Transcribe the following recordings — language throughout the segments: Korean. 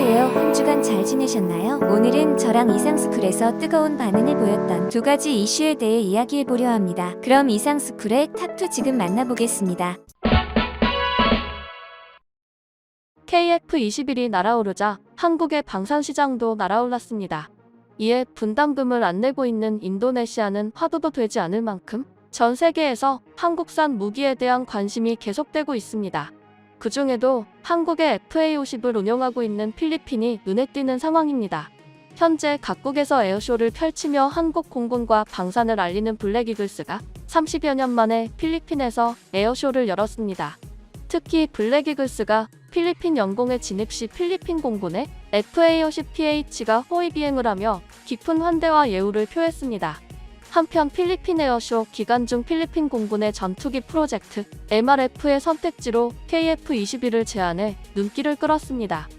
안녕하세요. 한 주간 잘 지내셨나요? 오늘은 저랑 이상스쿨에서 뜨거운 반응을 보였던 두 가지 이슈에 대해 이야기해보려 합니다. 그럼 이상스쿨의 탑2 지금 만나보겠습니다. KF21이 날아오르자 한국의 방산시장도 날아올랐습니다. 이에 분담금을 안 내고 있는 인도네시아는 화두도 되지 않을 만큼 전 세계에서 한국산 무기에 대한 관심이 계속되고 있습니다. 그 중에도 한국의 FA50을 운용하고 있는 필리핀이 눈에 띄는 상황입니다. 현재 각국에서 에어쇼를 펼치며 한국 공군과 방산을 알리는 블랙이글스가 30여 년 만에 필리핀에서 에어쇼를 열었습니다. 특히 블랙이글스가 필리핀 영공에 진입 시 필리핀 공군의 FA50PH가 호위 비행을 하며 깊은 환대와 예우를 표했습니다. 한편 필리핀 에어쇼 기간 중 필리핀 공군의 전투기 프로젝트 MRF의 선택지로 KF-21을 제안해 눈길을 끌었습니다.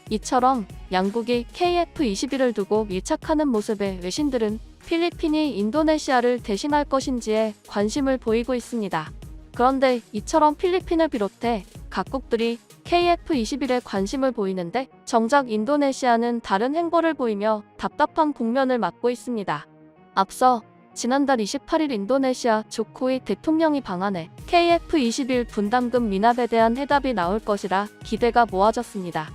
이처럼 양국이 KF-21을 두고 밀착하는 모습에 외신들은 필리핀이 인도네시아를 대신할 것인지에 관심을 보이고 있습니다. 그런데 이처럼 필리핀을 비롯해 각국들이 KF-21에 관심을 보이는데 정작 인도네시아는 다른 행보를 보이며 답답한 국면을 맞고 있습니다. 앞서 지난달 28일 인도네시아 조코위 대통령이 방한해 KF-21 분담금 미납에 대한 해답이 나올 것이라 기대가 모아졌습니다.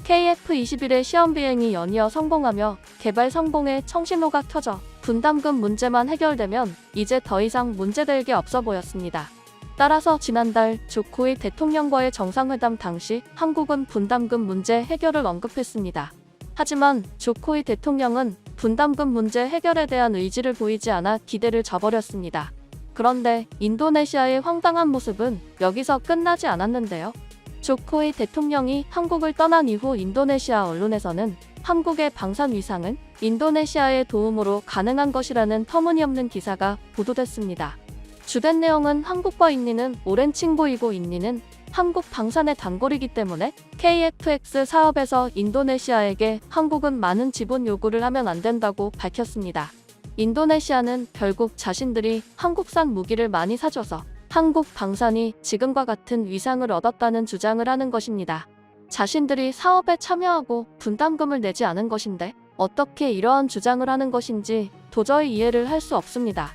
KF-21의 시험 비행이 연이어 성공하며 개발 성공의 청신호가 켜져 분담금 문제만 해결되면 이제 더 이상 문제될 게 없어 보였습니다. 따라서 지난달 조코위 대통령과의 정상회담 당시 한국은 분담금 문제 해결을 언급했습니다. 하지만 조코위 대통령은 분담금 문제 해결에 대한 의지를 보이지 않아 기대를 저버렸습니다. 그런데 인도네시아의 황당한 모습은 여기서 끝나지 않았는데요. 조코위 대통령이 한국을 떠난 이후 인도네시아 언론에서는 한국의 방산 위상은 인도네시아의 도움으로 가능한 것이라는 터무니없는 기사가 보도됐습니다. 주된 내용은 한국과 인니는 오랜 친구이고 인니는 한국 방산의 단골이기 때문에 KFX 사업에서 인도네시아에게 한국은 많은 지분 요구를 하면 안 된다고 밝혔습니다. 인도네시아는 결국 자신들이 한국산 무기를 많이 사줘서 한국 방산이 지금과 같은 위상을 얻었다는 주장을 하는 것입니다. 자신들이 사업에 참여하고 분담금을 내지 않은 것인데 어떻게 이러한 주장을 하는 것인지 도저히 이해를 할 수 없습니다.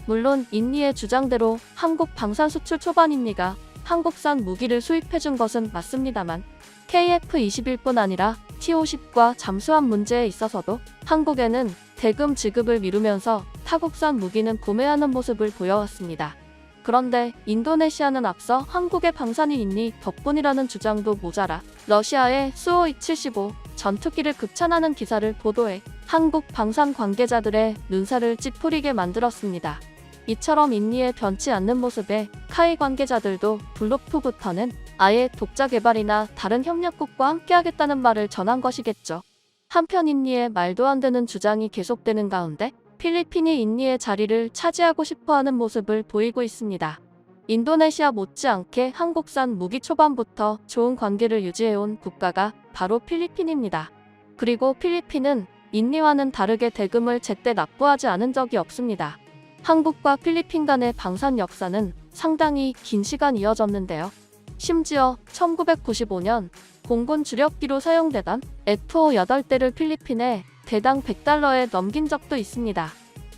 물론 인니의 주장대로 한국 방산 수출 초반 인니가 한국산 무기를 수입해준 것은 맞습니다만 KF-21뿐 아니라 T-50과 잠수함 문제에 있어서도 한국에는 대금 지급을 미루면서 타국산 무기는 구매하는 모습을 보여왔습니다. 그런데 인도네시아는 앞서 한국의 방산이 있니 덕분이라는 주장도 모자라 러시아의 수호-275 전투기를 극찬하는 기사를 보도해 한국 방산 관계자들의 눈살을 찌푸리게 만들었습니다. 이처럼 인니에 변치 않는 모습에 카이 관계자들도 블록부부터는 아예 독자 개발이나 다른 협력국과 함께하겠다는 말을 전한 것이겠죠. 한편 인니의 말도 안 되는 주장이 계속되는 가운데 필리핀이 인니의 자리를 차지하고 싶어하는 모습을 보이고 있습니다. 인도네시아 못지않게 한국산 무기 초반부터 좋은 관계를 유지해온 국가가 바로 필리핀입니다. 그리고 필리핀은 인니와는 다르게 대금을 제때 납부하지 않은 적이 없습니다. 한국과 필리핀 간의 방산 역사는 상당히 긴 시간 이어졌는데요. 심지어 1995년 공군 주력기로 사용되던 F-5 8대를 필리핀에 대당 $100에 넘긴 적도 있습니다.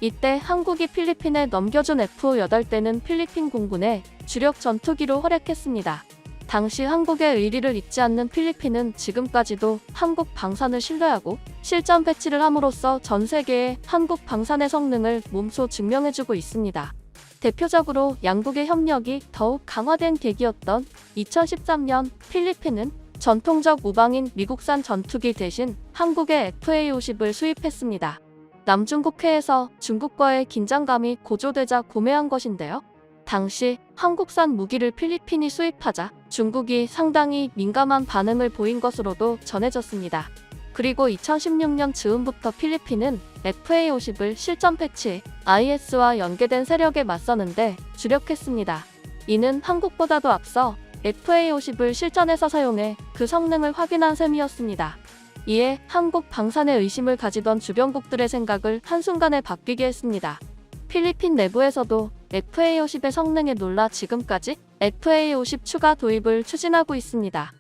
이때 한국이 필리핀에 넘겨준 F-5 8대는 필리핀 공군의 주력 전투기로 활약했습니다. 당시 한국의 의리를 잊지 않는 필리핀은 지금까지도 한국 방산을 신뢰하고 실전 배치를 함으로써 전 세계에 한국 방산의 성능을 몸소 증명해주고 있습니다. 대표적으로 양국의 협력이 더욱 강화된 계기였던 2013년 필리핀은 전통적 우방인 미국산 전투기 대신 한국의 FA50을 수입했습니다. 남중국해에서 중국과의 긴장감이 고조되자 구매한 것인데요. 당시 한국산 무기를 필리핀이 수입하자 중국이 상당히 민감한 반응을 보인 것으로도 전해졌습니다. 그리고 2016년 즈음부터 필리핀은 FA50을 실전 패치, IS와 연계된 세력에 맞서는데 주력했습니다. 이는 한국보다도 앞서 FA50을 실전에서 사용해 그 성능을 확인한 셈이었습니다. 이에 한국 방산에 의심을 가지던 주변국들의 생각을 한순간에 바뀌게 했습니다. 필리핀 내부에서도 FA50의 성능에 놀라 지금까지 FA50 추가 도입을 추진하고 있습니다.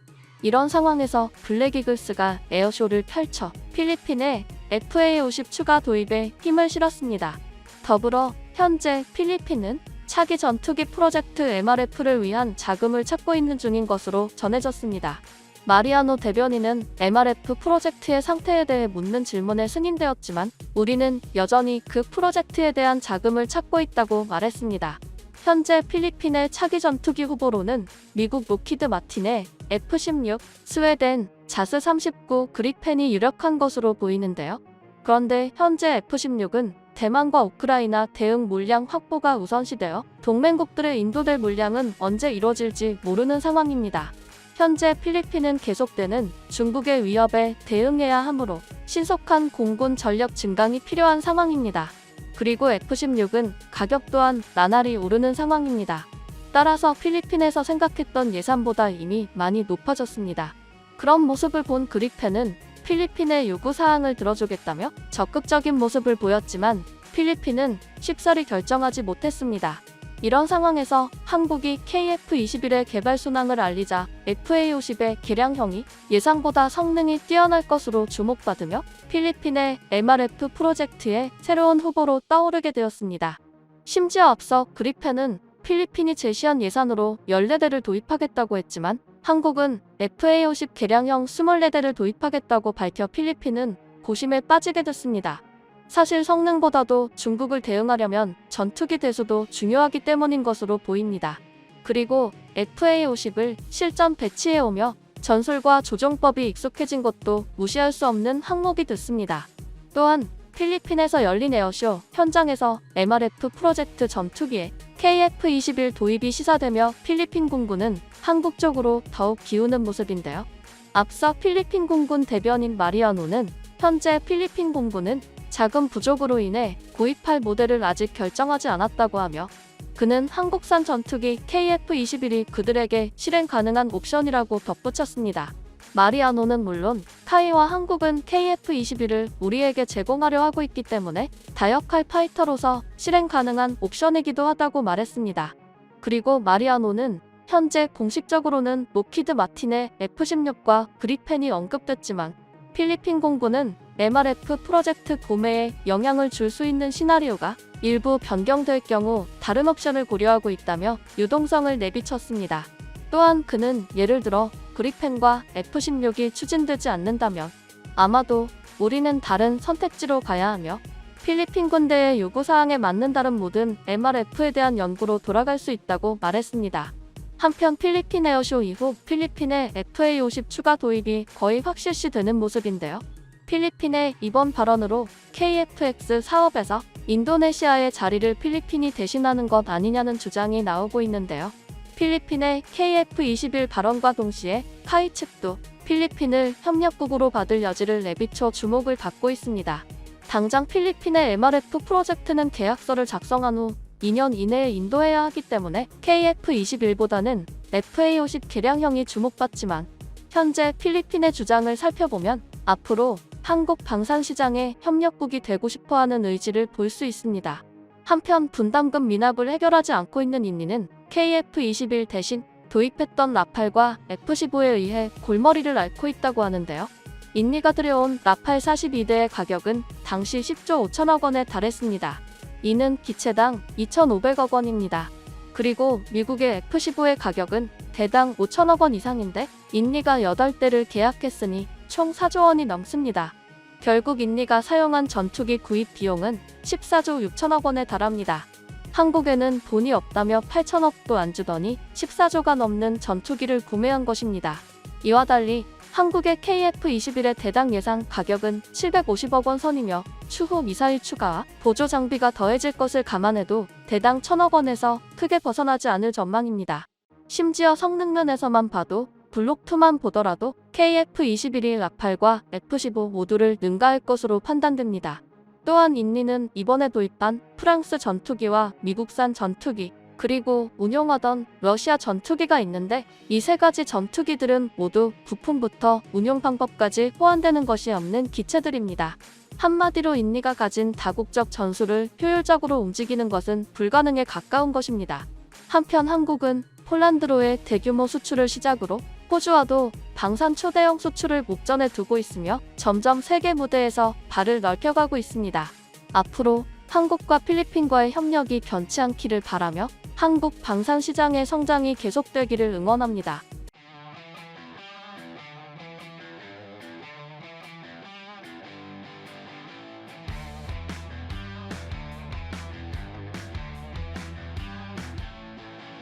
이런 상황에서 블랙이글스가 에어쇼를 펼쳐 필리핀에 FA-50 추가 도입에 힘을 실었습니다. 더불어 현재 필리핀은 차기 전투기 프로젝트 MRF를 위한 자금을 찾고 있는 중인 것으로 전해졌습니다. 마리아노 대변인은 MRF 프로젝트의 상태에 대해 묻는 질문에 승인되었지만 우리는 여전히 그 프로젝트에 대한 자금을 찾고 있다고 말했습니다. 현재 필리핀의 차기 전투기 후보로는 미국 로키드 마틴의 F-16, 스웨덴 자스 39 그리펜이 유력한 것으로 보이는데요. 그런데 현재 F-16은 대만과 우크라이나 대응 물량 확보가 우선시되어 동맹국들의 인도될 물량은 언제 이뤄질지 모르는 상황입니다. 현재 필리핀은 계속되는 중국의 위협에 대응해야 하므로 신속한 공군 전력 증강이 필요한 상황입니다. 그리고 F-16은 가격 또한 나날이 오르는 상황입니다. 따라서 필리핀에서 생각했던 예산보다 이미 많이 높아졌습니다. 그런 모습을 본 그리펜은 필리핀의 요구사항을 들어주겠다며 적극적인 모습을 보였지만 필리핀은 쉽사리 결정하지 못했습니다. 이런 상황에서 한국이 KF-21의 개발 순항을 알리자 FA-50의 개량형이 예상보다 성능이 뛰어날 것으로 주목받으며 필리핀의 MRF 프로젝트의 새로운 후보로 떠오르게 되었습니다. 심지어 앞서 그리펜은 필리핀이 제시한 예산으로 14대를 도입하겠다고 했지만 한국은 FA-50 개량형 24대를 도입하겠다고 밝혀 필리핀은 고심에 빠지게 됐습니다. 사실 성능보다도 중국을 대응하려면 전투기 대수도 중요하기 때문인 것으로 보입니다. 그리고 FA-50을 실전 배치해오며 전술과 조종법이 익숙해진 것도 무시할 수 없는 항목이 됐습니다. 또한 필리핀에서 열린 에어쇼 현장에서 MRF 프로젝트 전투기에 KF-21 도입이 시사되며 필리핀 공군은 한국 쪽으로 더욱 기우는 모습인데요. 앞서 필리핀 공군 대변인 마리아노는 현재 필리핀 공군은 자금 부족으로 인해 구입할 모델을 아직 결정하지 않았다고 하며 그는 한국산 전투기 KF-21이 그들에게 실행 가능한 옵션이라고 덧붙였습니다. 마리아노는 물론 타이와 한국은 KF-21을 우리에게 제공하려 하고 있기 때문에 다역할 파이터로서 실행 가능한 옵션이기도 하다고 말했습니다. 그리고 마리아노는 현재 공식적으로는 로키드 마틴의 F-16과 그리펜이 언급됐지만 필리핀 공군은 MRF 프로젝트 구매에 영향을 줄 수 있는 시나리오가 일부 변경될 경우 다른 옵션을 고려하고 있다며 유동성을 내비쳤습니다. 또한 그는 예를 들어 그리펜과 F-16이 추진되지 않는다면 아마도 우리는 다른 선택지로 가야 하며 필리핀 군대의 요구사항에 맞는 다른 모든 MRF에 대한 연구로 돌아갈 수 있다고 말했습니다. 한편 필리핀 에어쇼 이후 필리핀의 FA-50 추가 도입이 거의 확실시되는 모습인데요. 필리핀의 이번 발언으로 KF-X 사업에서 인도네시아의 자리를 필리핀이 대신하는 것 아니냐는 주장이 나오고 있는데요. 필리핀의 KF-21 발언과 동시에 카이 측도 필리핀을 협력국으로 받을 여지를 내비쳐 주목을 받고 있습니다. 당장 필리핀의 MRF 프로젝트는 계약서를 작성한 후 2년 이내에 인도해야 하기 때문에 KF-21보다는 FA-50 개량형이 주목받지만 현재 필리핀의 주장을 살펴보면 앞으로 한국 방산시장의 협력국이 되고 싶어하는 의지를 볼 수 있습니다. 한편 분담금 미납을 해결하지 않고 있는 인니는 KF-21 대신 도입했던 라팔과 F-15에 의해 골머리를 앓고 있다고 하는데요. 인니가 들여온 라팔 42대의 가격은 당시 10조 5천억 원에 달했습니다. 이는 기체당 2,500억 원입니다. 그리고 미국의 F-15의 가격은 대당 5천억 원 이상인데 인니가 8대를 계약했으니 총 4조 원이 넘습니다. 결국 인니가 사용한 전투기 구입 비용은 14조 6천억 원에 달합니다. 한국에는 돈이 없다며 8천억도 안 주더니 14조가 넘는 전투기를 구매한 것입니다. 이와 달리 한국의 KF-21의 대당 예상 가격은 750억 원 선이며 추후 미사일 추가와 보조 장비가 더해질 것을 감안해도 대당 1,000억 원에서 크게 벗어나지 않을 전망입니다. 심지어 성능면에서만 봐도 블록2만 보더라도 KF-21이 라팔과 F-15 모두를 능가할 것으로 판단됩니다. 또한 인니는 이번에 도입한 프랑스 전투기와 미국산 전투기, 그리고 운용하던 러시아 전투기가 있는데 이 세 가지 전투기들은 모두 부품부터 운용 방법까지 호환되는 것이 없는 기체들입니다. 한마디로 인니가 가진 다국적 전술을 효율적으로 움직이는 것은 불가능에 가까운 것입니다. 한편 한국은 폴란드로의 대규모 수출을 시작으로 호주와도 방산 초대형 수출을 목전에 두고 있으며 점점 세계 무대에서 발을 넓혀가고 있습니다. 앞으로 한국과 필리핀과의 협력이 변치 않기를 바라며 한국 방산 시장의 성장이 계속되기를 응원합니다.